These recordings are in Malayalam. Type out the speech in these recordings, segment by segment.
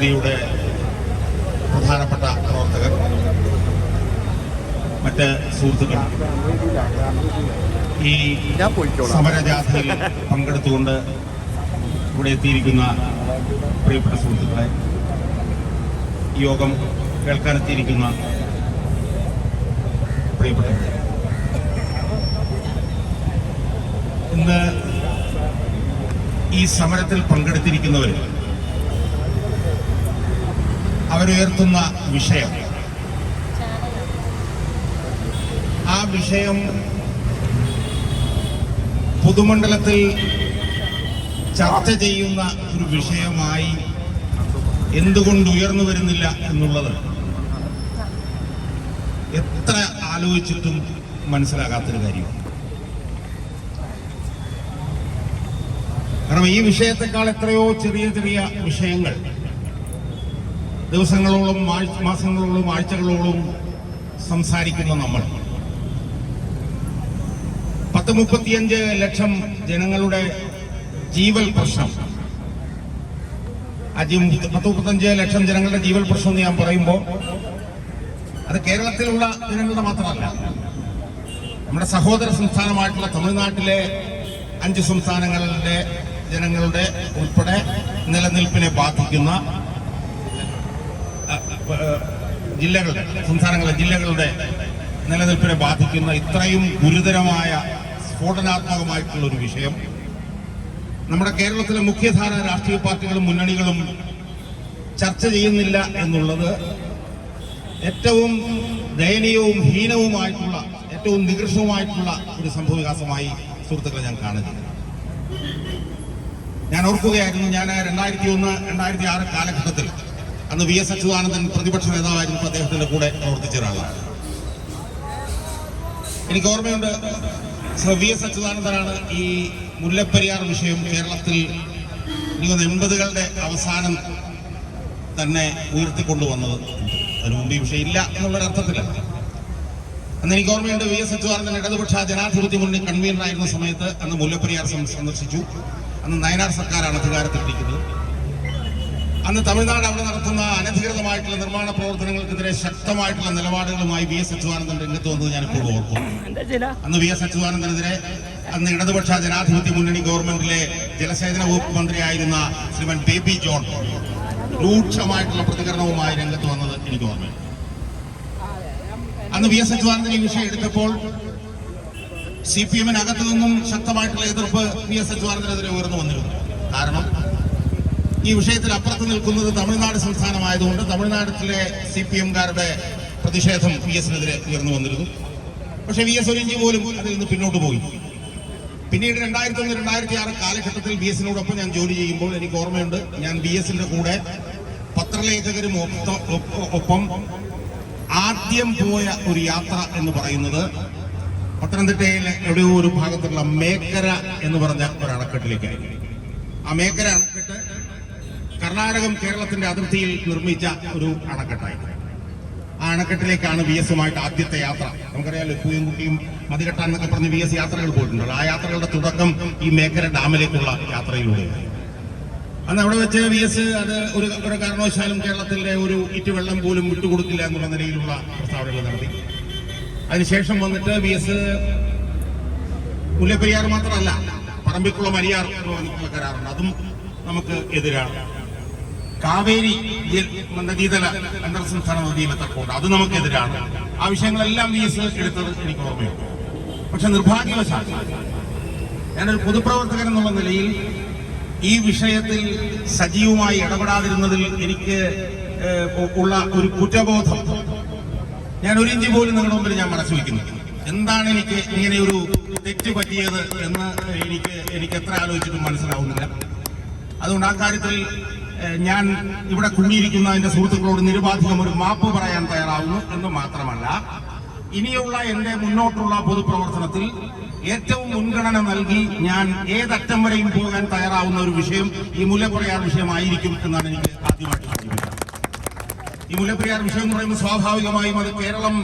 പദ്ധതിയുടെ പ്രധാനപ്പെട്ട പ്രവർത്തകർ, മറ്റ് സുഹൃത്തുക്കൾ, ഈ സമരജാഥയിൽ പങ്കെടുത്തുകൊണ്ട് ഇവിടെ എത്തിയിരിക്കുന്ന പ്രിയപ്പെട്ട സുഹൃത്തുക്കളെ, ഈ യോഗം കേൾക്കാനെത്തിയിരിക്കുന്ന പ്രിയപ്പെട്ടവരെ, ഇന്ന് ഈ സമരത്തിൽ പങ്കെടുത്തിരിക്കുന്നവർ അവരുയർത്തുന്ന വിഷയം, ആ വിഷയം പൊതുമണ്ഡലത്തിൽ ചർച്ച ചെയ്യുന്ന ഒരു വിഷയമായി എന്തുകൊണ്ട് ഉയർന്നു വരുന്നില്ല എന്നുള്ളത് എത്ര ആലോചിച്ചിട്ടും മനസ്സിലാകാത്തൊരു കാര്യമാണ്. കാരണം ഈ വിഷയത്തെക്കാൾ എത്രയോ ചെറിയ ചെറിയ വിഷയങ്ങൾ ദിവസങ്ങളോളം, മാസങ്ങളോളം, ആഴ്ചകളോളം സംസാരിക്കുന്ന നമ്മൾ 10-35 ലക്ഷം ജനങ്ങളുടെ ജീവൽ പ്രശ്നം, 10-35 ലക്ഷം ജനങ്ങളുടെ ജീവൽ പ്രശ്നം എന്ന് ഞാൻ പറയുമ്പോൾ അത് കേരളത്തിലുള്ള ജനങ്ങളുടെ മാത്രമല്ല, നമ്മുടെ സഹോദര സംസ്ഥാനമായിട്ടുള്ള തമിഴ്നാട്ടിലെ 5 സംസ്ഥാനങ്ങളിലെ ജനങ്ങളുടെ ഉൾപ്പെടെ നിലനിൽപ്പിനെ ബാധിക്കുന്ന ജില്ലകളുടെ നിലനിൽപ്പിനെ ബാധിക്കുന്ന ഇത്രയും ഗുരുതരമായ സ്ഫോടനാത്മകമായിട്ടുള്ള ഒരു വിഷയം നമ്മുടെ കേരളത്തിലെ മുഖ്യധാര രാഷ്ട്രീയ പാർട്ടികളും മുന്നണികളും ചർച്ച ചെയ്യുന്നില്ല എന്നുള്ളത് ഏറ്റവും ദയനീയവും ഹീനവുമായിട്ടുള്ള, ഏറ്റവും നികൃഷ്ടവുമായിട്ടുള്ള ഒരു സംഭവവികാസമായി സുഹൃത്തുക്കളെ ഞാൻ കാണുന്നത്. ഞാൻ ഓർക്കുകയായിരുന്നു, ഞാൻ 2001-2006 കാലഘട്ടത്തിൽ, അന്ന് വി എസ് അച്യുതാനന്ദൻ പ്രതിപക്ഷ നേതാവായിരുന്നു, അദ്ദേഹത്തിന്റെ കൂടെ പ്രവർത്തിച്ച ഒരാളാണ്. എനിക്ക് ഓർമ്മയുണ്ട്, വി എസ് അച്യുതാനന്ദനാണ് ഈ മുല്ലപ്പെരിയാർ വിഷയം കേരളത്തിൽ 80കളുടെ അവസാനം തന്നെ ഉയർത്തിക്കൊണ്ടുവന്നത്. അതിനു മുമ്പ് ഈ വിഷയം ഇല്ല എന്നുള്ളൊരർത്ഥത്തിലല്ല. അന്ന് എനിക്ക് ഓർമ്മയുണ്ട്, വി എസ് അച്യുതാനന്ദൻ ഇടതുപക്ഷ ജനാധിപത്യ മുന്നണി കൺവീനറായിരുന്ന സമയത്ത് അന്ന് മുല്ലപ്പെരിയാർ സന്ദർശിച്ചു. അന്ന് നയനാർ സർക്കാരാണ് അധികാരത്തിലിരിക്കുന്നത്. അന്ന് തമിഴ്നാട് അവിടെ നടത്തുന്ന അനധികൃതമായിട്ടുള്ള നിർമ്മാണ പ്രവർത്തനങ്ങൾക്കെതിരെ ശക്തമായിട്ടുള്ള നിലപാടുകളുമായി വി എസ് അച്യുതാനന്ദൻ രംഗത്ത് വന്നത് ഞാനിപ്പോൾ ഓർക്കും. അന്ന് വി എസ് അച്യുതാനന്ദനെതിരെ അന്ന് ഇടതുപക്ഷ ജനാധിപത്യ മുന്നണി ഗവൺമെന്റിലെ ജലസേചന വകുപ്പ് മന്ത്രിയായിരുന്ന ശ്രീമൻ ബേബി ജോൺ രൂക്ഷമായിട്ടുള്ള പ്രതികരണവുമായി രംഗത്ത് വന്നത് എനിക്ക് ഓർമ്മയുണ്ട്. അന്ന് വി എസ് അച്യുതാനന്ദൻ ഈ വിഷയം എടുത്തപ്പോൾ CPM-നകത്തു നിന്നും ശക്തമായിട്ടുള്ള എതിർപ്പ് വി എസ് അച്യുതാനന്ദനെതിരെ ഉയർന്നു വന്നിരുന്നു. കാരണം ഈ വിഷയത്തിൽ അപ്പുറത്ത് നിൽക്കുന്നത് തമിഴ്നാട് സംസ്ഥാനമായതുകൊണ്ട് തമിഴ്നാട്ടിലെ CPM-കാരുടെ പ്രതിഷേധം വി എസിനെതിരെ ഉയർന്നു വന്നിരുന്നു. പക്ഷെ വി എസ് ഒരു ഇഞ്ച് പോലും അതിൽ നിന്ന് പിന്നോട്ട് പോയി. പിന്നീട് 2001-2006 കാലഘട്ടത്തിൽ വി എസിനോടൊപ്പം ഞാൻ ജോലി ചെയ്യുമ്പോൾ എനിക്ക് ഓർമ്മയുണ്ട്, ഞാൻ വി എസിന്റെ കൂടെ പത്രലേഖകരും ഒപ്പം ആദ്യം പോയ ഒരു യാത്ര എന്ന് പറയുന്നത് പത്തനംതിട്ടയിലെ എവിടെയോ ഒരു ഭാഗത്തുള്ള മേക്കര എന്ന് പറഞ്ഞ ഒരു അണക്കെട്ടിലേക്കായിരുന്നു. ആ മേക്കര അണക്കെട്ട് കർണാടകം കേരളത്തിന്റെ അതിർത്തിയിൽ നിർമ്മിച്ച ഒരു അണക്കെട്ടായിരുന്നു. ആ അണക്കെട്ടിലേക്കാണ് വി എസുമായിട്ട് ആദ്യത്തെ യാത്ര. നമുക്കറിയാലോ, പൂയംകുട്ടിയും മതികെട്ടാൻ എന്നൊക്കെ പറഞ്ഞ് വി എസ് യാത്രകൾ പോയിട്ടുണ്ടല്ലോ. ആ യാത്രകളുടെ തുടക്കം ഈ മേക്കര ഡാമിലേക്കുള്ള യാത്രയിലൂടെയാണ്. അന്ന് അവിടെ വെച്ച് വി എസ് അത് ഒരു കാരണവശാലും കേരളത്തിലെ ഒരു ഇറ്റ് വെള്ളം പോലും വിട്ടുകൊടുക്കില്ല എന്നുള്ള നിലയിലുള്ള പ്രസ്താവനകൾ നടത്തി. അതിനുശേഷം വന്നിട്ട് വി എസ് മുല്ലപ്പെരിയാർ മാത്രമല്ല, പറമ്പിക്കുളം അരിയാർ എന്നുള്ള കരാറുണ്ട്, അതും നമുക്ക് എതിരാണ്. കാവേരി നദീതല അന്തർ സംസ്ഥാന നദിയിലെ തർക്കമുണ്ട്, അത് നമുക്കെതിരാണ്. ആ വിഷയങ്ങളെല്ലാം വി എസ് എടുത്തത് എനിക്ക് ഓർമ്മയുണ്ട്. പക്ഷെ നിർഭാഗ്യവശാൽ ഞാനൊരു പൊതുപ്രവർത്തകൻ എന്നുള്ള നിലയിൽ ഈ വിഷയത്തിൽ സജീവമായി ഇടപെടാതിരുന്നതിൽ എനിക്ക് ഉള്ള ഒരു കുറ്റബോധം ഞാൻ ഒരു ഇഞ്ച് പോലും നിങ്ങളുടെ മുമ്പിൽ ഞാൻ മറച്ചു വയ്ക്കുന്നു. എന്താണ് എനിക്ക് ഇങ്ങനെ ഒരു തെറ്റ് പറ്റിയത് എന്ന് എനിക്ക് എത്ര ആലോചിച്ചിട്ടും മനസ്സിലാവുന്നില്ല. അതുകൊണ്ട് ആ കാര്യത്തിൽ ഞാൻ ഇവിടെ കൂടിയിരിക്കുന്ന എന്റെ സുഹൃത്തുക്കളോട് നിരുപാധികം ഒരു മാപ്പ് പറയാൻ തയ്യാറാവുന്നു എന്ന് മാത്രമല്ല, ഇനിയുള്ള എന്റെ മുന്നോട്ടുള്ള പൊതുപ്രവർത്തനത്തിൽ ഏറ്റവും മുൻഗണന നൽകി ഞാൻ ഏതറ്റം വരെയും പോകാൻ തയ്യാറാവുന്ന ഒരു വിഷയം ഈ മുല്ലപ്പെരിയാർ വിഷയമായിരിക്കും എന്നാണ് എനിക്ക് ആദ്യമായിട്ട് തോന്നിയത്. ഈ മുല്ലപ്പെരിയാർ വിഷയം എന്ന് പറയുമ്പോൾ സ്വാഭാവികമായും അത് കേരളം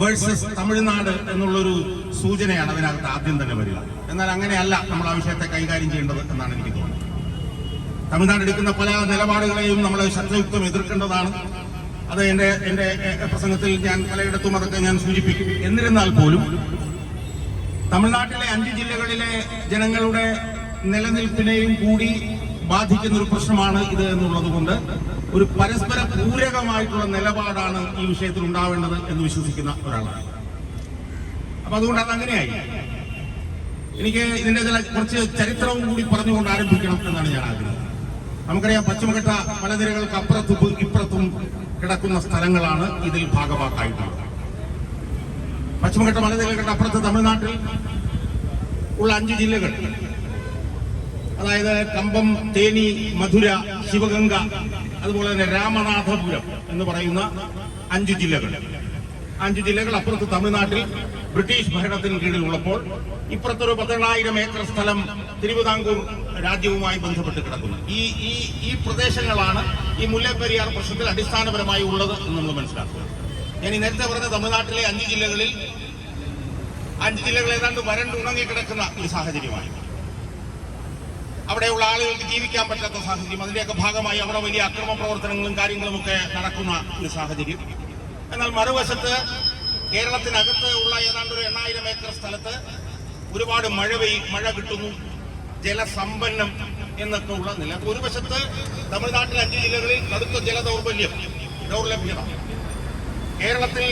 വേഴ്സസ് തമിഴ്നാട് എന്നുള്ളൊരു സൂചനയാണ് അതിനകത്ത് ആദ്യം തന്നെ വരിക. എന്നാൽ അങ്ങനെയല്ല നമ്മൾ ആ വിഷയത്തെ കൈകാര്യം ചെയ്യേണ്ടത് എന്നാണ് എനിക്ക് തോന്നുന്നത്. തമിഴ്നാട് എടുക്കുന്ന പല നിലപാടുകളെയും നമ്മൾ ശക്തയുക്തം എതിർക്കേണ്ടതാണ്. അത് എന്റെ പ്രസംഗത്തിൽ ഞാൻ പലയിടത്തും അതൊക്കെ ഞാൻ സൂചിപ്പിക്കും. എന്നിരുന്നാൽ പോലും തമിഴ്നാട്ടിലെ 5 ജില്ലകളിലെ ജനങ്ങളുടെ നിലനിൽപ്പിനെയും കൂടി ബാധിക്കുന്ന ഒരു പ്രശ്നമാണ് ഇത് എന്നുള്ളത് കൊണ്ട് ഒരു പരസ്പര പൂരകമായിട്ടുള്ള നിലപാടാണ് ഈ വിഷയത്തിൽ ഉണ്ടാവേണ്ടത് എന്ന് വിശ്വസിക്കുന്ന ഒരാളാണ്. അപ്പൊ അതുകൊണ്ട് അതങ്ങനെയായി. എനിക്ക് ഇതിന്റെ കുറച്ച് ചരിത്രവും കൂടി പറഞ്ഞുകൊണ്ട് ആരംഭിക്കണം എന്നാണ് ഞാൻ ആഗ്രഹിക്കുന്നത്. നമുക്കറിയാം, പശ്ചിമഘട്ട മലനിരകൾക്ക് അപ്പുറത്തും ഇപ്പുറത്തും കിടക്കുന്ന സ്ഥലങ്ങളാണ് ഇതിൽ ഭാഗമാക്കായിട്ടുള്ളത്. പശ്ചിമഘട്ട മലനിരകൾക്ക് അപ്പുറത്ത് തമിഴ്നാട്ടിൽ ഉള്ള 5 ജില്ലകൾ, അതായത് കമ്പം, തേനി, മധുര, ശിവഗംഗ, അതുപോലെ തന്നെ രാമനാഥപുരം എന്ന് പറയുന്ന 5 ജില്ലകൾ. 5 ജില്ലകൾ അപ്പുറത്ത് തമിഴ്നാട്ടിൽ ബ്രിട്ടീഷ് ഭരണത്തിന് കീഴിലുള്ളപ്പോൾ ഇപ്പുറത്തൊരു 18,000 ഏക്കർ സ്ഥലം തിരുവിതാംകൂർ രാജ്യവുമായി ബന്ധപ്പെട്ട് കിടക്കുന്നു. ഈ പ്രദേശങ്ങളാണ് ഈ മുല്ലപ്പെരിയാർ പ്രശ്നത്തിൽ അടിസ്ഥാനപരമായി ഉള്ളത് എന്ന് നമ്മൾ മനസ്സിലാക്കുക. ഞാൻ ഈ നേരത്തെ പറഞ്ഞ തമിഴ്നാട്ടിലെ 5 ജില്ലകളിൽ 5 ജില്ലകൾ ഏതാണ്ട് വരണ്ടുണങ്ങി കിടക്കുന്ന ഒരു സാഹചര്യമായി. അവിടെയുള്ള ആളുകൾക്ക് ജീവിക്കാൻ പറ്റാത്ത സാഹചര്യം, അതിന്റെയൊക്കെ ഭാഗമായി അവിടെ വലിയ അക്രമ പ്രവർത്തനങ്ങളും കാര്യങ്ങളുമൊക്കെ നടക്കുന്ന ഒരു സാഹചര്യം. എന്നാൽ മറുവശത്ത് കേരളത്തിനകത്ത് ഉള്ള ഏതാണ്ട് ഒരു 8,000 ഏക്കർ സ്ഥലത്ത് ഒരുപാട് മഴ കിട്ടുന്നു, ജലസമ്പന്നം എന്നൊക്കെ ഉള്ള നില. ഒരു വശത്ത് തമിഴ്നാട്ടിലെ 5 ജില്ലകളിൽ കടുത്ത ദൗർലഭ്യത. കേരളത്തിൽ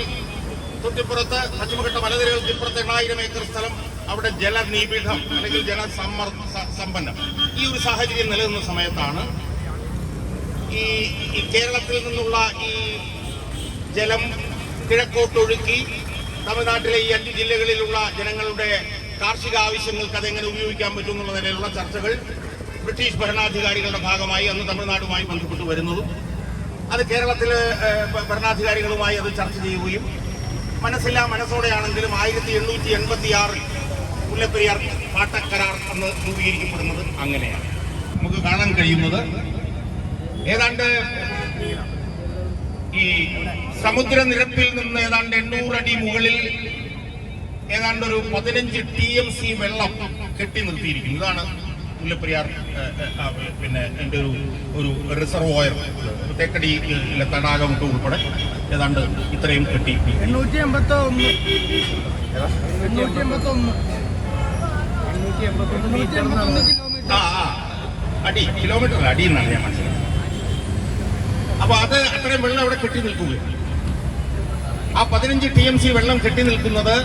തൊട്ടിപ്പുറത്ത് പശ്ചിമഘട്ട മലനിരകൾക്ക് ഇപ്പുറത്ത് 8,000 ഏക്കർ സ്ഥലം, അവിടെ ജലനിബിഡം അല്ലെങ്കിൽ ജലസമ്പന്നം. ഈ ഒരു സാഹചര്യം നിലനിന്ന സമയത്താണ് ഈ കേരളത്തിൽ നിന്നുള്ള ഈ ജലം കിഴക്കോട്ടൊഴുക്കി തമിഴ്നാട്ടിലെ ഈ 5 ജില്ലകളിലുള്ള ജനങ്ങളുടെ കാർഷിക ആവശ്യങ്ങൾക്ക് അതെങ്ങനെ ഉപയോഗിക്കാൻ പറ്റും എന്നുള്ള നിലയിലുള്ള ചർച്ചകൾ ബ്രിട്ടീഷ് ഭരണാധികാരികളുടെ ഭാഗമായി അന്ന് തമിഴ്നാടുമായി ബന്ധപ്പെട്ട് വരുന്നതും അത് കേരളത്തിലെ ഭരണാധികാരികളുമായി അത് ചർച്ച ചെയ്യുകയും മനസ്സോടെയാണെങ്കിലും 1886 മുല്ലപ്പെരിയാർ പാട്ടക്കരാർ എന്ന് രൂപീകരിക്കപ്പെടുന്നത് അങ്ങനെയാണ്. നമുക്ക് കാണാൻ കഴിയുന്നത് ഏതാണ്ട് ഈ സമുദ്രനിരപ്പിൽ നിന്ന് ഏതാണ്ട് 800 അടി മുകളിൽ ഏതാണ്ട് ഒരു 15 TMC വെള്ളം കെട്ടി നിർത്തിയിരിക്കുന്നു. ഇതാണ് മുല്ലപ്പെരിയാർ പിന്നെ എൻ്റെ ഒരു റിസർവോയർ, തേക്കടിയിലെ തടാകമൊക്കെ ഉൾപ്പെടെ ഏതാണ്ട് ഇത്രയും കെട്ടി. 881 അടി, കിലോമീറ്റർ അടി എന്നാണ് ഞാൻ മനസ്സിലാക്കുന്നത്. അപ്പൊ അത് അത്രയും വെള്ളം അവിടെ കെട്ടി നിൽക്കുകയാണ്. ആ 15 TMC വെള്ളം കെട്ടി നിൽക്കുന്നത്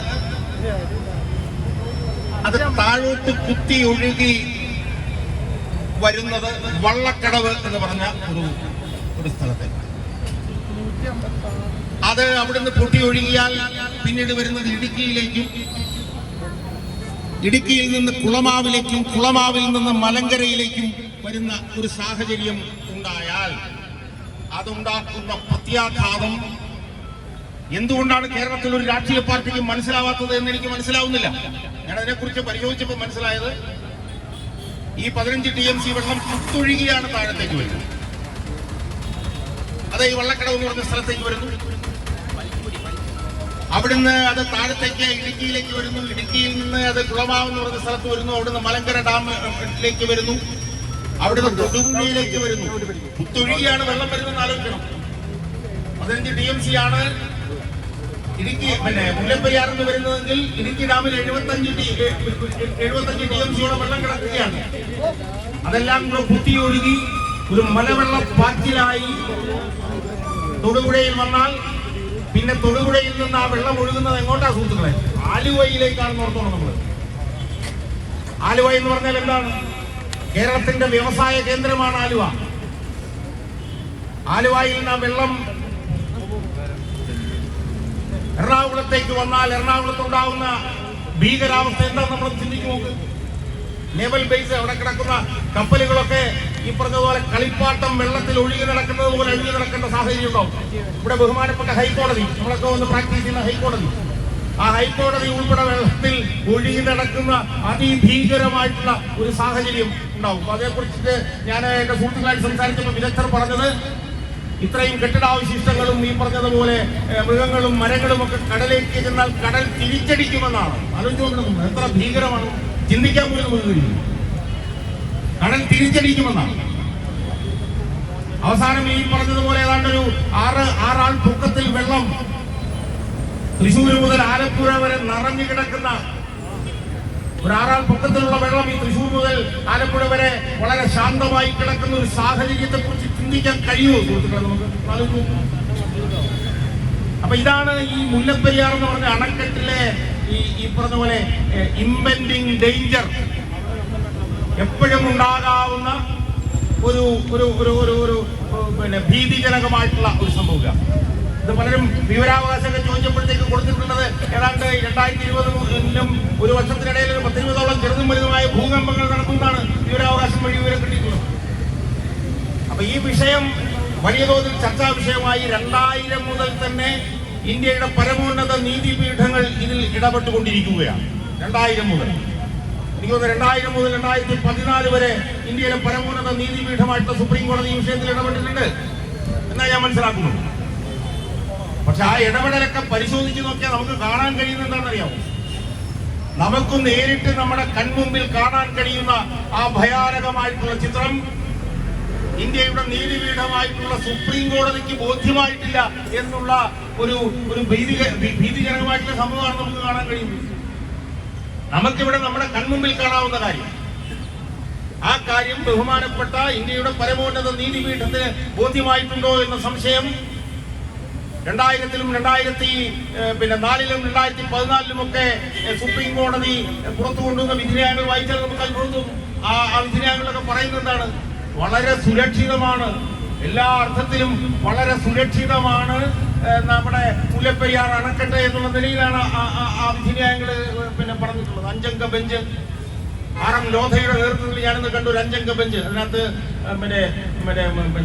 അത് താഴോട്ട് കുത്തി ഒഴുകി വരുന്നത് വള്ളക്കടവ് എന്ന് പറഞ്ഞ ഒരു സ്ഥലത്തെ. അത് അവിടുന്ന് പൊട്ടി ഒഴുകിയാൽ പിന്നീട് വരുന്നത് ഇടുക്കിയിലേക്കും, ഇടുക്കിയിൽ നിന്ന് കുളമാവിലേക്കും, കുളമാവിൽ നിന്ന് മലങ്കരയിലേക്കും വരുന്ന ഒരു സാഹചര്യം ഉണ്ടായാൽ അതുണ്ടാക്കുന്ന പ്രത്യാഘാതം എന്തുകൊണ്ടാണ് കേരളത്തിൽ ഒരു രാഷ്ട്രീയ പാർട്ടിക്ക് മനസ്സിലാവാത്തത് എന്ന് എനിക്ക് മനസ്സിലാവുന്നില്ല. ഞാൻ അതിനെക്കുറിച്ച് പരിശോധിച്ചപ്പോൾ മനസ്സിലായത് ഈ 15 TMC വെള്ളം കുത്തൊഴുകിയാണ് താഴത്തേക്ക് വരുന്നത്. അത് ഈ വള്ളക്കടവ് എന്ന് പറഞ്ഞ സ്ഥലത്തേക്ക് വരുന്നു. അവിടുന്ന് അത് താഴത്തേക്ക് ഇടുക്കിയിലേക്ക് വരുന്നു. ഇടുക്കിയിൽ നിന്ന് അത് കുളമാവ് എന്ന് പറഞ്ഞ സ്ഥലത്ത് വരുന്നു. അവിടുന്ന് മലങ്കര ഡാമിലേക്ക് വരുന്നു. അവിടുന്ന് തൊടുപുഴയിലേക്ക് വരുന്നു. കുത്തൊഴുകിയാണ് വെള്ളം വരുന്നതെന്ന് ആലോചിക്കണം. 15 TMC ആണ് ഇടുക്കി പിന്നെ മുല്ലപ്പെരിയാർ എന്ന് വരുന്നതെങ്കിൽ ഇടുക്കി ഡാമിൽ 75 TMCയോളം വെള്ളം കിടക്കുകയാണ്. അതെല്ലാം കൂടെ കുത്തി ഒഴുകി ഒരു മലവെള്ള പാച്ചിലായി തൊടുപുഴയിൽ വന്നാൽ പിന്നെ തൊടുപുഴയിൽ നിന്ന് ആ വെള്ളം ഒഴുകുന്നത് എങ്ങോട്ടാ സുഹൃത്തുക്കളെ? ആലുവയിലേക്കാണെന്ന് ഓർത്തോണം നമ്മൾ. ആലുവ എന്ന് പറഞ്ഞാൽ എന്താണ്? കേരളത്തിന്റെ വ്യവസായ കേന്ദ്രമാണ് ആലുവ. ആലുവയിൽ നിന്ന് ആ വെള്ളം എറണാകുളത്തേക്ക് വന്നാൽ എറണാകുളത്തുണ്ടാവുന്ന ഭീകരാവസ്ഥ എന്താ നമ്മൾ ചിന്തിച്ചു നോക്ക്. നേവൽ ബേസ് അവിടെ കിടക്കുന്ന കപ്പലുകളൊക്കെ ഈ പറഞ്ഞതുപോലെ കളിപ്പാട്ടം വെള്ളത്തിൽ ഒഴുകി നടക്കുന്നത് പോലെ ഒഴുകി നടക്കേണ്ട സാഹചര്യം ഉണ്ടാവും. ഇവിടെ ബഹുമാനപ്പെട്ട ഹൈക്കോടതി, നമ്മളൊക്കെ ഒന്ന് പ്രാക്ടീസ് ചെയ്യുന്ന ഹൈക്കോടതി, ആ ഹൈക്കോടതി ഉൾപ്പെടെ വെള്ളത്തിൽ ഒഴുകി നടക്കുന്ന അതിഭീകരമായിട്ടുള്ള ഒരു സാഹചര്യം ഉണ്ടാവും. അപ്പൊ അതേക്കുറിച്ചിട്ട് ഞാൻ എന്റെ സുഹൃത്തുക്കളായിട്ട് സംസാരിച്ചപ്പോൾ വിദഗ്ധർ പറഞ്ഞത് ഇത്രയും കെട്ടിടാവശിഷ്ടങ്ങളും ഈ പറഞ്ഞതുപോലെ മൃഗങ്ങളും മരങ്ങളും ഒക്കെ കടലേക്ക് ചെന്നാൽ കടൽ തിരിച്ചടിക്കുമെന്നാണ്. ആലോചിച്ചുകൊണ്ടിരുന്നത് എത്ര ഭീകരമാണ്, ചിന്തിക്കാൻ പോലും കഴിയും. കടൽ തിരിച്ചടിക്കുമെന്നാണ്. അവസാനം ഈ പറഞ്ഞതുപോലെ ഏതാണ്ടൊരു ആറാൾ പൊക്കത്തിൽ വെള്ളം തൃശ്ശൂർ മുതൽ ആലപ്പുഴ വരെ നിറഞ്ഞു കിടക്കുന്ന ഒരു ആറാൾ പൊക്കത്തിലുള്ള വെള്ളം ഈ തൃശ്ശൂർ മുതൽ ആലപ്പുഴ വരെ വളരെ ശാന്തമായി കിടക്കുന്ന ഒരു സാഹചര്യത്തെ കുറിച്ച് ചിന്തിക്കാൻ കഴിയുമോ സുഹൃത്തുക്കളെ? നമുക്ക് ആലോചിച്ച്. അപ്പൊ ഇതാണ് ഈ മുല്ലപ്പെരിയാർ എന്ന് പറഞ്ഞ അണക്കെട്ടിലെ ഈ പറഞ്ഞ പോലെ ഇംപെൻഡിങ് ഡേഞ്ചർ, എപ്പോഴും ഉണ്ടാകാവുന്ന ഒരു ഒരു ഒരു ഒരു ഒരു പിന്നെ ഭീതിജനകമായിട്ടുള്ള ഒരു സംഭവം. ഇത് പലരും വിവരാവകാശമൊക്കെ ചോദിച്ചപ്പോഴത്തേക്ക് കൊടുത്തിട്ടുള്ളത് ഏതാണ്ട് 2020 ഒരു വർഷത്തിനിടയിൽ ഒരു 10-20ഓളം ചെറുതും വലുതുമായ ഭൂകമ്പങ്ങൾ നടത്തുന്നതാണ് വിവരാവകാശം വഴി വിവരം കിട്ടിയിട്ടുള്ളത്. അപ്പൊ ഈ വിഷയം വലിയ തോതിൽ ചർച്ചാ വിഷയമായി 2000 മുതൽ തന്നെ ഇന്ത്യയുടെ പരമോന്നത നീതിപീഠങ്ങൾ ഇതിൽ ഇടപെട്ടുകൊണ്ടിരിക്കുകയാണ്. 2000 മുതൽ, എനിക്ക് തോന്നുന്നു 2000 മുതൽ 2014 വരെ ഇന്ത്യയിലെ പരമോന്നത നീതിപീഠമായിട്ടുള്ള സുപ്രീം കോടതി ഈ വിഷയത്തിൽ ഇടപെട്ടിട്ടുണ്ട് എന്നാ ഞാൻ മനസ്സിലാക്കുന്നു. പക്ഷെ ആ ഇടപെടലൊക്കെ പരിശോധിച്ച് നോക്കിയാൽ നമുക്ക് കാണാൻ കഴിയുന്ന എന്താണെന്നറിയാമോ? നമുക്ക് നേരിട്ട് നമ്മുടെ കൺമുമ്പിൽ കാണാൻ കഴിയുന്ന ആ ഭയാനകമായിട്ടുള്ള ചിത്രം ഇന്ത്യയുടെ നീതിപീഠമായിട്ടുള്ള സുപ്രീം കോടതിക്ക് ബോധ്യമായിട്ടില്ല എന്നുള്ള ഒരു ഭീതിജനകമായിട്ടുള്ള സംഭവമാണ് നമുക്ക് കാണാൻ കഴിയുന്നത്. നമുക്കിവിടെ നമ്മുടെ കൺമുമ്പിൽ കാണാവുന്ന കാര്യം, ആ കാര്യം ബഹുമാനപ്പെട്ട ഇന്ത്യയുടെ പരമോന്നത നീതിപീഠത്തിന് ബോധ്യമായിട്ടുണ്ടോ എന്ന സംശയം 2000-ലും 2004-ലും 2014-ലും ഒക്കെ സുപ്രീം കോടതി പുറത്തു കൊണ്ടുവന്ന വിധിന്യായങ്ങൾ വായിച്ചാൽ നമുക്ക് അത്ഭുതം തോന്നും. ആ വിധിന്യായങ്ങളൊക്കെ പറയുന്നത് എന്താണ്? വളരെ സുരക്ഷിതമാണ്, എല്ലാ അർത്ഥത്തിലും വളരെ സുരക്ഷിതമാണ് നമ്മുടെ മുല്ലപ്പെരിയാർ അണക്കെട്ട് എന്നുള്ള നിലയിലാണ് ആ വിധിന്യായങ്ങൾ പിന്നെ പറഞ്ഞിട്ടുള്ളത്. 5-അംഗ ബെഞ്ച്, RM ലോധയുടെ നേതൃത്വത്തിൽ ഞാനിന്ന് കണ്ടു ഒരു 5-അംഗ ബെഞ്ച്. അതിനകത്ത്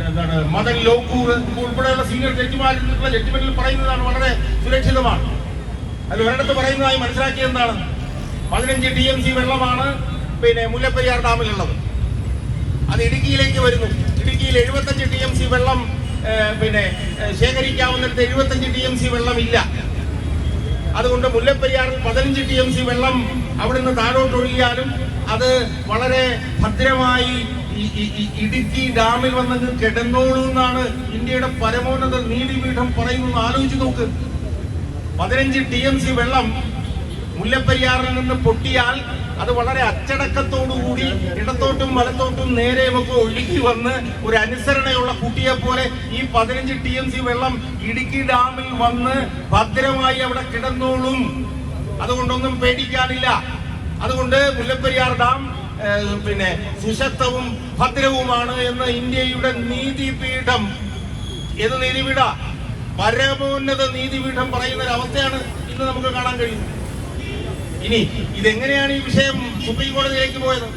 എന്താണ് മദൻ ലോക്കൂർ ഉൾപ്പെടെയുള്ള സീനിയർ ജഡ്ജിമാരിലുള്ള ജഡ്ജിമെന്റിൽ പറയുന്നതാണ് വളരെ സുരക്ഷിതമാണ്. അതിൽ ഒരിടത്ത് പറയുന്നതായി മനസ്സിലാക്കിയത് എന്താണ്? 15 TMC വെള്ളമാണ് പിന്നെ മുല്ലപ്പെരിയാർ ഡാമിലുള്ളത്. അത് ഇടുക്കിയിലേക്ക് വരുന്നു. ഇടുക്കിയിൽ 75 TMC വെള്ളം പിന്നെ ശേഖരിക്കാവുന്നിടത്ത് 75 TMC വെള്ളം ഇല്ല. അതുകൊണ്ട് മുല്ലപ്പെരിയാറിൽ 15 TMC വെള്ളം അവിടുന്ന് താഴോട്ടൊഴുകിയാലും അത് വളരെ ഭദ്രമായി ഇടുക്കി ഡാമിൽ വന്നത് കിടന്നോളൂ എന്നാണ് ഇന്ത്യയുടെ പരമോന്നത നീതിപീഠം പറയുന്നത്. ആലോചിച്ച് നോക്ക്, 15 TMC വെള്ളം മുല്ലപ്പെരിയാറിൽ നിന്ന് പൊട്ടിയാൽ അത് വളരെ അച്ചടക്കത്തോടുകൂടി ഇടത്തോട്ടും വലത്തോട്ടും നേരെയുമൊക്കെ ഒഴുകി വന്ന് ഒരു അനുസരണയുള്ള കുട്ടിയെ പോലെ ഈ 15 TMC വെള്ളം ഇടുക്കി ഡാമിൽ വന്ന് ഭദ്രമായി അവിടെ കിടന്നോളും. അതുകൊണ്ടൊന്നും പേടിക്കാനില്ല. അതുകൊണ്ട് മുല്ലപ്പെരിയാർ ഡാം പിന്നെ സുശക്തവും ഭദ്രവുമാണ് എന്ന് ഇന്ത്യയുടെ നീതിപീഠം, ഏത് നീതിപീഠ? പരമോന്നത നീതിപീഠം പറയുന്ന ഒരു അവസ്ഥയാണ് ഇന്ന് നമുക്ക് കാണാൻ കഴിയുന്നത്. ഇനി ഇതെങ്ങനെയാണ് ഈ വിഷയം സുപ്രീം കോടതിയിലേക്ക് പോയത്?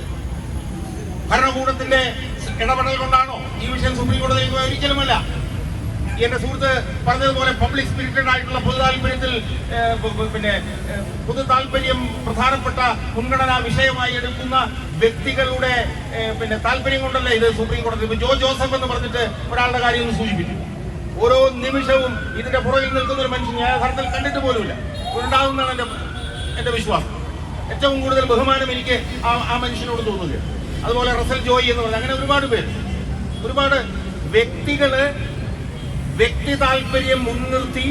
ഭരണകൂടത്തിന്റെ ഇടപെടൽ കൊണ്ടാണോ ഈ വിഷയം സുപ്രീം കോടതിയിലേക്ക് പോയത്? ഒരിക്കലുമല്ല. എന്റെ സുഹൃത്ത് പറഞ്ഞതുപോലെ പബ്ലിക് സ്പിരിറ്റഡ് ആയിട്ടുള്ള പൊതുതാൽപര്യത്തിൽ പിന്നെ പൊതു താല്പര്യം പ്രധാനപ്പെട്ട മുൻഗണനാ വിഷയമായി എടുക്കുന്ന വ്യക്തികളുടെ പിന്നെ താല്പര്യം കൊണ്ടല്ലേ ഇത് സുപ്രീം കോടതി. ഇപ്പൊ ജോ ജോസഫ് എന്ന് പറഞ്ഞിട്ട് ഒരാളുടെ കാര്യം ഒന്ന് സൂചിപ്പിച്ചു. ഓരോ നിമിഷവും ഇതിന്റെ പുറകിൽ നിൽക്കുന്ന ഒരു മനുഷ്യൻ ഞാൻ യഥാർത്ഥത്തിൽ കണ്ടിട്ട് പോലുമില്ല, ഉണ്ടാകുന്നതാണ് എന്റെ വിശ്വാസം. ഏറ്റവും കൂടുതൽ ബഹുമാനം എനിക്ക് ആ മനുഷ്യനോട് തോന്നുകയാണ്. അതുപോലെ റസൽ ജോയി എന്ന് പറഞ്ഞ അങ്ങനെ ഒരുപാട് പേര്, ഒരുപാട് വ്യക്തികള് വ്യക്തി താല്പര്യം മുൻനിർത്തി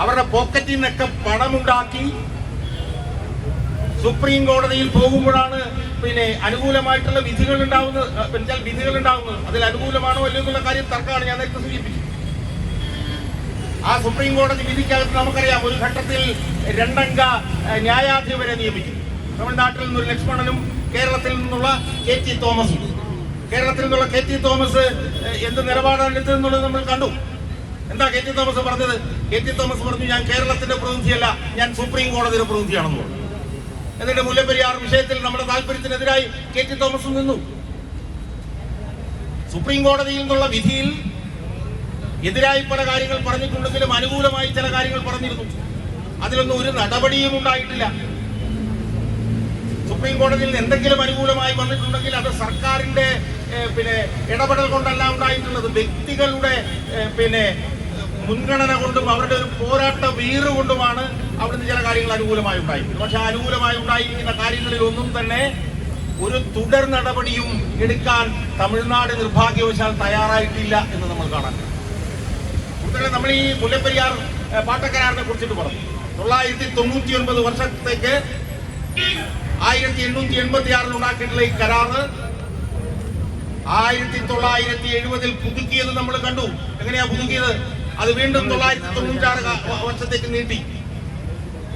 അവരുടെ പോക്കറ്റിൽ നിന്നൊക്കെ പണമുണ്ടാക്കി സുപ്രീം കോടതിയിൽ പോകുമ്പോഴാണ് പിന്നെ അനുകൂലമായിട്ടുള്ള വിധികൾ ഉണ്ടാവുന്നത്. അതിൽ അനുകൂലമാണോ അല്ലയോ എന്നുള്ള കാര്യം തർക്കമാണ്. ഞാൻ നേരത്തെ സൂചിപ്പിച്ചു. ആ സുപ്രീം കോടതി വിധിക്കകത്ത് നമുക്കറിയാം ഒരു ഘട്ടത്തിൽ 2-അംഗ ന്യായാധിപരെ നിയമിക്കും. തമിഴ്നാട്ടിൽ നിന്നൊരു ലക്ഷ്മണനും കേരളത്തിൽ നിന്നുള്ള KT തോമസും. കേരളത്തിൽ നിന്നുള്ള KT തോമസ് എന്ത് നിലപാടാണ് എടുത്തതെന്നുള്ളത് നമ്മൾ കണ്ടു. എന്താ KT തോമസ് പറഞ്ഞത്? KT തോമസ് പറഞ്ഞു, ഞാൻ കേരളത്തിന്റെ പ്രതിനിധിയല്ല, ഞാൻ സുപ്രീം കോടതിയുടെ പ്രതിനിധിയാണെന്ന് പറഞ്ഞു. എന്നിട്ട് മുല്ലപ്പെരിയാർ വിഷയത്തിൽ നമ്മുടെ താല്പര്യത്തിനെതിരായി KT തോമസ് നിന്നു. സുപ്രീം കോടതിയിൽ നിന്നുള്ള വിധിയിൽ എതിരായി പല കാര്യങ്ങൾ പറഞ്ഞിട്ടുണ്ടെങ്കിലും അനുകൂലമായി ചില കാര്യങ്ങൾ പറഞ്ഞിരുന്നു. അതിലൊന്നും ഒരു നടപടിയും ഉണ്ടായിട്ടില്ല. സുപ്രീം കോടതിയിൽ നിന്ന് എന്തെങ്കിലും അനുകൂലമായി വന്നിട്ടുണ്ടെങ്കിൽ അത് സർക്കാരിന്റെ പിന്നെ ഇടപെടൽ കൊണ്ടല്ല ഉണ്ടായിട്ടുള്ളത്, വ്യക്തികളുടെ പിന്നെ മുൻഗണന കൊണ്ടും അവരുടെ ഒരു പോരാട്ട വീറ് കൊണ്ടുമാണ് അവിടുന്ന് ചില കാര്യങ്ങൾ അനുകൂലമായി ഉണ്ടായിരിക്കുന്നത്. പക്ഷെ അനുകൂലമായി ഉണ്ടായിരിക്കുന്ന കാര്യങ്ങളിലൊന്നും തന്നെ ഒരു തുടർ നടപടിയും എടുക്കാൻ തമിഴ്നാട് നിർഭാഗ്യവശാൽ തയ്യാറായിട്ടില്ല എന്ന് നമ്മൾ കാണാൻ. നമ്മൾ ഈ മുല്ലപ്പെരിയാർ പാട്ടക്കരാറിനെ കുറിച്ചിട്ട് പറഞ്ഞു. 999 വർഷത്തേക്ക് 1886 ഉണ്ടാക്കിയിട്ടുള്ള ഈ കരാറ് 1970 പുതുക്കിയത് നമ്മൾ കണ്ടു. എങ്ങനെയാ പുതുക്കിയത്? അത് വീണ്ടും 996 വർഷത്തേക്ക് നീട്ടി.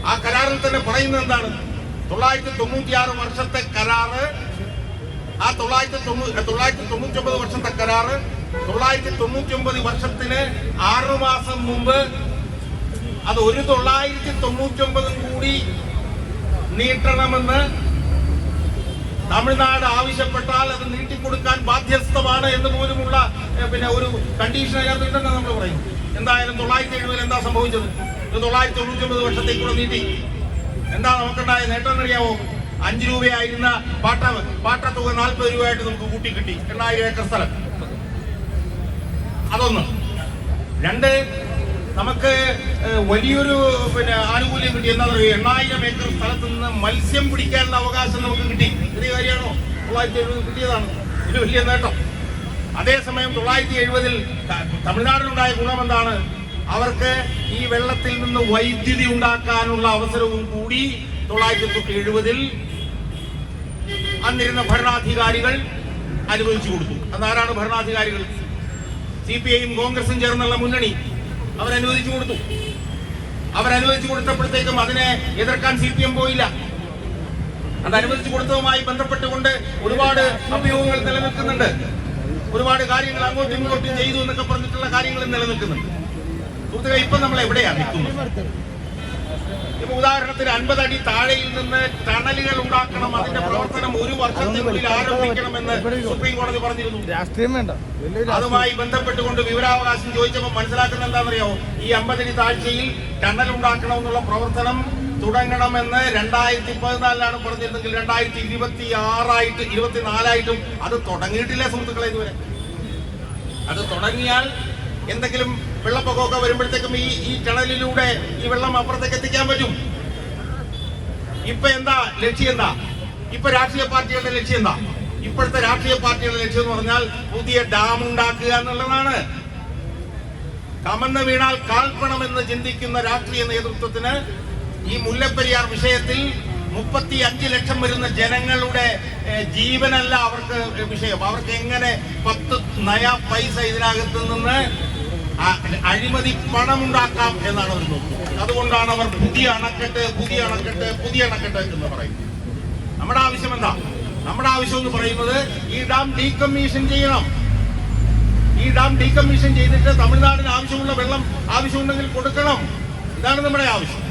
ആ കരാറിൽ തന്നെ പറയുന്നത് എന്താണ്? 996 വർഷത്തെ കരാറ്, ആ 999 വർഷത്തെ കരാറ് 999 വർഷത്തിന് 6 മാസം മുമ്പ് അത് ഒരു 999 കൂടി നീട്ടണമെന്ന് തമിഴ്നാട് ആവശ്യപ്പെട്ടാൽ അത് നീട്ടിക്കൊടുക്കാൻ ബാധ്യസ്ഥമാണ് എന്ന് പോലുമുള്ള ഒരു കണ്ടീഷൻ അതിനകത്തുണ്ടെന്ന് നമ്മൾ പറയും. എന്തായാലും 970 എന്താ സംഭവിച്ചത്? 999 വർഷത്തേക്കുള്ള നീട്ടി. എന്താ നമുക്കുണ്ടായ നേട്ടം എന്നറിയാവോ? 5 രൂപയായിരുന്ന പാട്ടത്തുക 40 രൂപയായിട്ട് നമുക്ക് കൂട്ടി കിട്ടി. 8000 ഏക്കർ സ്ഥലം. അതൊന്ന്. രണ്ട്, നമുക്ക് വലിയൊരു ആനുകൂല്യം കിട്ടി. എന്താ പറയുക? 8000 ഏക്കർ സ്ഥലത്ത് നിന്ന് മത്സ്യം പിടിക്കാനുള്ള അവകാശം നമുക്ക് കിട്ടി. ചെറിയ കാര്യമാണോ? 970 കിട്ടിയതാണ്. ഇത് വലിയ നേട്ടം. അതേസമയം 970 തമിഴ്നാടിനുണ്ടായ ഗുണം എന്താണ്? അവർക്ക് ഈ വെള്ളത്തിൽ നിന്ന് വൈദ്യുതി ഉണ്ടാക്കാനുള്ള അവസരവും കൂടി 970 അന്നിരുന്ന ഭരണാധികാരികൾ അനുവദിച്ചു കൊടുത്തു. അന്നാരാണ് ഭരണാധികാരികൾ? CPIയും കോൺഗ്രസും ചേർന്നുള്ള മുന്നണി അവരനുവദിച്ചു കൊടുത്തു. അവരനുവദിച്ചു കൊടുത്തപ്പോഴത്തേക്കും അതിനെ എതിർക്കാൻ CPM പോയില്ല. അത് അനുവദിച്ചു കൊടുത്തതുമായി ബന്ധപ്പെട്ടുകൊണ്ട് ഒരുപാട് അഭ്യൂഹങ്ങൾ നിലനിൽക്കുന്നുണ്ട്. ഒരുപാട് കാര്യങ്ങൾ അങ്ങോട്ടും ഇങ്ങോട്ടും ചെയ്തു എന്നൊക്കെ പറഞ്ഞിട്ടുള്ള കാര്യങ്ങൾ നിലനിൽക്കുന്നുണ്ട്. സുഹൃത്തുക്കളെ, ഇപ്പൊ നമ്മൾ എവിടെയാണ് നിൽക്കുന്നത്? ഇപ്പൊ ഉദാഹരണത്തിന് 50 അടി താഴെയിൽ നിന്ന് ടണലുകൾ ഉണ്ടാക്കണം, അതിന്റെ പ്രവർത്തനം 1 വർഷത്തിനുള്ളിൽ ആരംഭിക്കണമെന്ന് സുപ്രീം കോടതി പറഞ്ഞിരുന്നു. രാഷ്ട്രീയം വേണ്ട. അതുമായി ബന്ധപ്പെട്ടുകൊണ്ട് വിവരാവകാശം ചോദിച്ചപ്പോൾ മനസ്സിലാക്കുന്ന എന്താണെന്നറിയോ? ഈ 50 അടി താഴ്ചയിൽ ടണൽ ഉണ്ടാക്കണമെന്നുള്ള പ്രവർത്തനം തുടങ്ങണമെന്ന് 2014 പറഞ്ഞിരുന്നെങ്കിൽ 2024 അത് തുടങ്ങിയിട്ടില്ല സുഹൃത്തുക്കളെ. ഇതുവരെ അത് തുടങ്ങിയാൽ എന്തെങ്കിലും വെള്ളപ്പൊക്കമൊക്കെ വരുമ്പോഴത്തേക്കും ഈ ടണലിലൂടെ ഈ വെള്ളം അപ്പുറത്തേക്ക് എത്തിക്കാൻ പറ്റും. ഇപ്പൊ എന്താ ലക്ഷ്യം? എന്താ ഇപ്പൊ രാഷ്ട്രീയ പാർട്ടികളുടെ ലക്ഷ്യം? എന്താ ഇപ്പോഴത്തെ രാഷ്ട്രീയ പാർട്ടികളുടെ ലക്ഷ്യം എന്ന് പറഞ്ഞാൽ പുതിയ ഡാം ഉണ്ടാക്കുക എന്നുള്ളതാണ്. കമന്ന് വീണാൽ കാൽപ്പണമെന്ന് ചിന്തിക്കുന്ന രാഷ്ട്രീയ നേതൃത്വത്തിന് ഈ മുല്ലപ്പെരിയാർ വിഷയത്തിൽ 35 ലക്ഷം വരുന്ന ജനങ്ങളുടെ ജീവനല്ല അവർക്ക് വിഷയം. അവർക്ക് എങ്ങനെ 10 നയാ പൈസ ഇതിനകത്ത് നിന്ന് അഴിമതി പണം ഉണ്ടാക്കാം എന്നാണ് അവർ നോക്കുന്നത്. അതുകൊണ്ടാണ് അവർ പുതിയ അണക്കെട്ട് എന്ന് പറയുന്നത്. നമ്മുടെ ആവശ്യം എന്താ? നമ്മുടെ ആവശ്യം എന്ന് പറയുന്നത് ഈ ഡാം ഡീകമ്മീഷൻ ചെയ്യണം. ഈ ഡാം ഡീകമ്മീഷൻ ചെയ്തിട്ട് തമിഴ്നാടിന് ആവശ്യമുള്ള വെള്ളം ആവശ്യമുണ്ടെങ്കിൽ കൊടുക്കണം. ഇതാണ് നമ്മുടെ ആവശ്യം.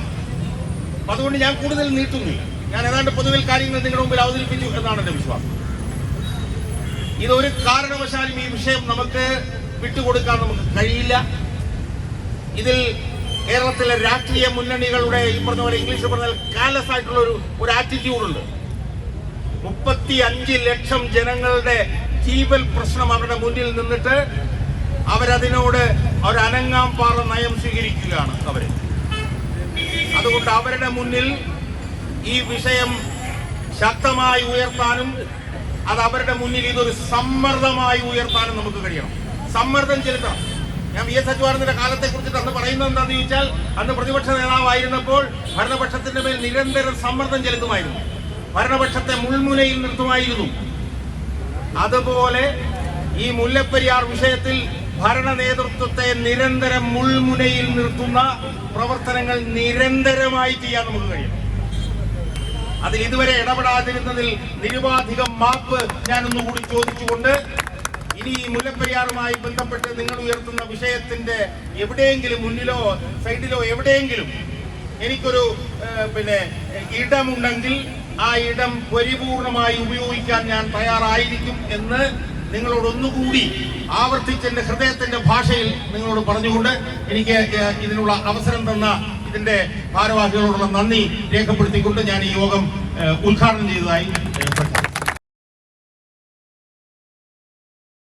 അതുകൊണ്ട് ഞാൻ കൂടുതൽ നീട്ടുന്നില്ല. ഞാൻ ഏതാണ്ട് പൊതുവിൽ കാര്യങ്ങൾ നിങ്ങളുടെ മുമ്പിൽ അവതരിപ്പിച്ചു എന്നാണ് എന്റെ വിശ്വാസം. ഇതൊരു കാരണവശാലും ഈ വിഷയം നമുക്ക് വിട്ടുകൊടുക്കാൻ നമുക്ക് കഴിയില്ല. ഇതിൽ കേരളത്തിലെ രാഷ്ട്രീയ മുന്നണികളുടെ ഈ പറഞ്ഞ പോലെ ഇംഗ്ലീഷിൽ പറഞ്ഞാൽ കാലസ് ആയിട്ടുള്ള ഒരു ആറ്റിറ്റ്യൂഡുണ്ട്. 35 ലക്ഷം ജനങ്ങളുടെ ജീവൽ പ്രശ്നം അവരുടെ മുന്നിൽ നിന്നിട്ട് അവരതിനോട് അനങ്ങാൻ പാറ നയം സ്വീകരിക്കുകയാണ് അവര്. അതുകൊണ്ട് അവരുടെ മുന്നിൽ ഈ വിഷയം ശക്തമായി ഉയർത്താനും അത് അവരുടെ മുന്നിൽ ഇതൊരു സമ്മർദ്ദമായി ഉയർത്താനും നമുക്ക് കഴിയണം. സമ്മർദ്ദം ചെലുത്തണം. ഞാൻ VS അച്യുതാനന്ദന്റെ കാലത്തെ കുറിച്ചിട്ട് അന്ന് പറയുന്നത് എന്താണെന്ന് ചോദിച്ചാൽ, അന്ന് പ്രതിപക്ഷ നേതാവായിരുന്നപ്പോൾ ഭരണപക്ഷത്തിന്റെ മേൽ നിരന്തരം സമ്മർദ്ദം ചെലുത്തുമായിരുന്നു. ഭരണപക്ഷത്തെ മുൾമുനയിൽ നിർത്തുമായിരുന്നു. അതുപോലെ ഈ മുല്ലപ്പെരിയാർ വിഷയത്തിൽ ഭരണ നേതൃത്വത്തെ നിരന്തരം മുൾമുനയിൽ നിർത്തുന്ന പ്രവർത്തനങ്ങൾ നിരന്തരമായി ചെയ്യാൻ നമുക്ക് കഴിയും. അതിൽ ഇതുവരെ ഇടപെടാതിരുന്നതിൽ നിരുപാധികം മാപ്പ് ഞാനൊന്നുകൂടി ചോദിച്ചുകൊണ്ട് ഇനി ഈ മുല്ലപ്പെരിയാറുമായി ബന്ധപ്പെട്ട് നിങ്ങൾ ഉയർത്തുന്ന വിഷയത്തിന്റെ എവിടെയെങ്കിലും മുന്നിലോ സൈഡിലോ എവിടെയെങ്കിലും എനിക്കൊരു ഇടമുണ്ടെങ്കിൽ ആ ഇടം പരിപൂർണമായി ഉപയോഗിക്കാൻ ഞാൻ തയ്യാറായിരിക്കും എന്ന് നിങ്ങളോട് ഒന്നുകൂടി ആവർത്തിച്ച് എന്റെ ഹൃദയത്തിന്റെ ഭാഷയിൽ നിങ്ങളോട് പറഞ്ഞുകൊണ്ട് എനിക്ക് ഇതിനുള്ള അവസരം തന്ന ഇതിന്റെ ഭാരവാഹികളോടുള്ള നന്ദി രേഖപ്പെടുത്തിക്കൊണ്ട് ഞാൻ ഈ യോഗം ഉദ്ഘാടനം ചെയ്തതായി